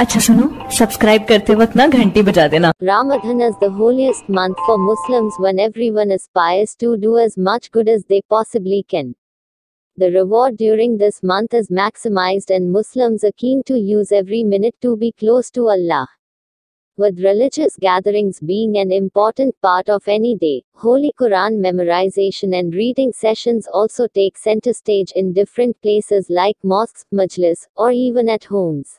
अच्छा सुनो, सब्सक्राइब करते वक्त ना घंटी बजा देना। Ramadhan is the holiest month for Muslims when everyone aspires to do as much good as they possibly can. The reward during this month is maximized and Muslims are keen to use every minute to be close to Allah. With religious gatherings being an important part of any day, Holy Quran memorization and reading sessions also take center stage in different places like mosques, majlis, or even at homes.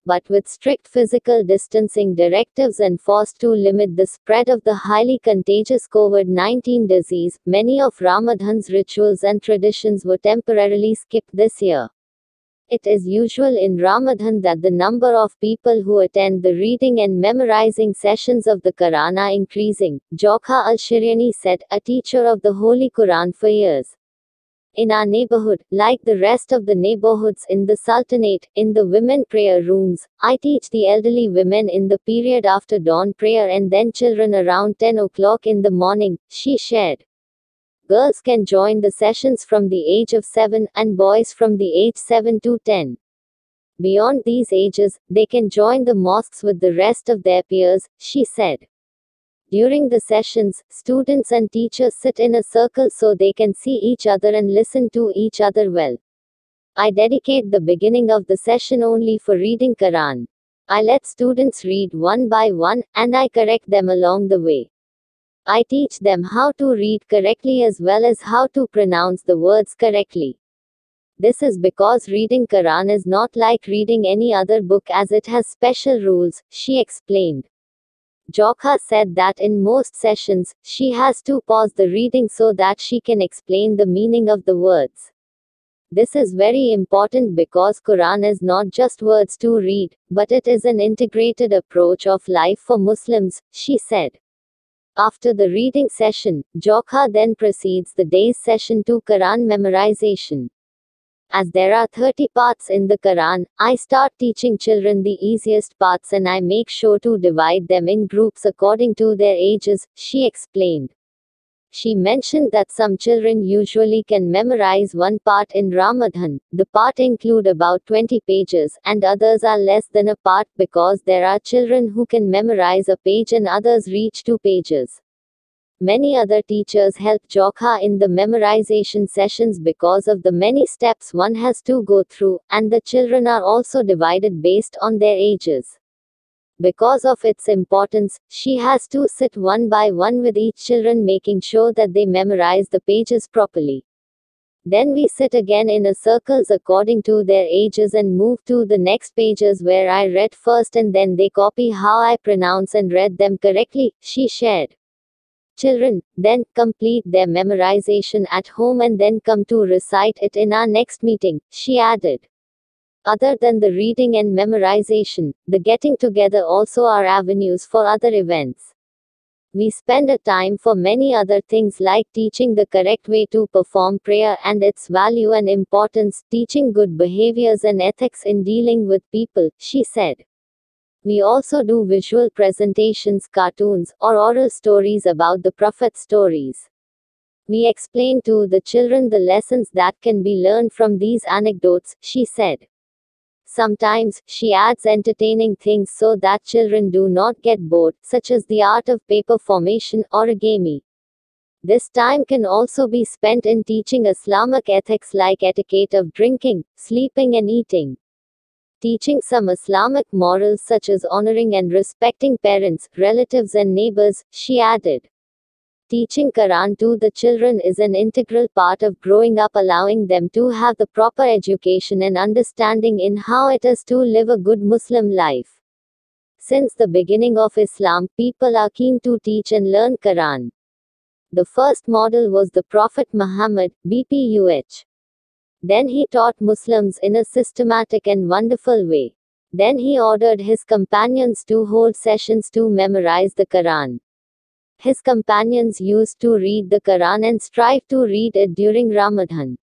But with strict physical distancing directives enforced to limit the spread of the highly contagious COVID-19 disease, many of Ramadan's rituals and traditions were temporarily skipped this year. It is usual in Ramadan that the number of people who attend the reading and memorizing sessions of the Quran are increasing, Jokha al-Shiryani said, a teacher of the Holy Quran for years. In our neighborhood, like the rest of the neighborhoods in the Sultanate, in the women prayer rooms, I teach the elderly women in the period after dawn prayer and then children around 10 o'clock in the morning, she shared. Girls can join the sessions from the age of 7 and boys from the age 7 to 10. Beyond these ages, they can join the mosques with the rest of their peers, she said. During the sessions, students and teachers sit in a circle so they can see each other and listen to each other well. I dedicate the beginning of the session only for reading Quran. I let students read one by one, and I correct them along the way. I teach them how to read correctly as well as how to pronounce the words correctly. This is because reading Quran is not like reading any other book as it has special rules, she explained. Jokha said that in most sessions, she has to pause the reading so that she can explain the meaning of the words. This is very important because Quran is not just words to read, but it is an integrated approach of life for Muslims, she said. After the reading session, Jokha then proceeds the day's session to Quran memorization. As there are 30 parts in the Quran, I start teaching children the easiest parts and I make sure to divide them in groups according to their ages, she explained. She mentioned that some children usually can memorize one part in Ramadan. The part include about 20 pages, and others are less than a part because there are children who can memorize a page and others reach 2 pages. Many other teachers help Jokha in the memorization sessions because of the many steps one has to go through, and the children are also divided based on their ages. Because of its importance, she has to sit one by one with each children making sure that they memorize the pages properly. Then we sit again in a circles according to their ages and move to the next pages where I read first and then they copy how I pronounce and read them correctly, she shared. Children then complete their memorization at home and then come to recite it in our next meeting, she added. Other than the reading and memorization, the getting together also are avenues for other events. We spend a time for many other things like teaching the correct way to perform prayer and its value and importance, teaching good behaviors and ethics in dealing with people, she said. We also do visual presentations, cartoons, or oral stories about the Prophet stories. We explain to the children the lessons that can be learned from these anecdotes, she said. Sometimes, she adds entertaining things so that children do not get bored, such as the art of paper formation, origami. This time can also be spent in teaching Islamic ethics like etiquette of drinking, sleeping and eating. Teaching some Islamic morals such as honoring and respecting parents, relatives and neighbors, she added. Teaching Quran to the children is an integral part of growing up, allowing them to have the proper education and understanding in how it is to live a good Muslim life. Since the beginning of Islam, people are keen to teach and learn Quran. The first model was the Prophet Muhammad, BPUH. Then he taught Muslims in a systematic and wonderful way. Then he ordered his companions to hold sessions to memorize the Quran. His companions used to read the Quran and strive to read it during Ramadan.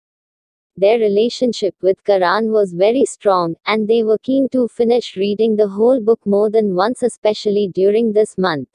Their relationship with Quran was very strong, and they were keen to finish reading the whole book more than once, especially during this month.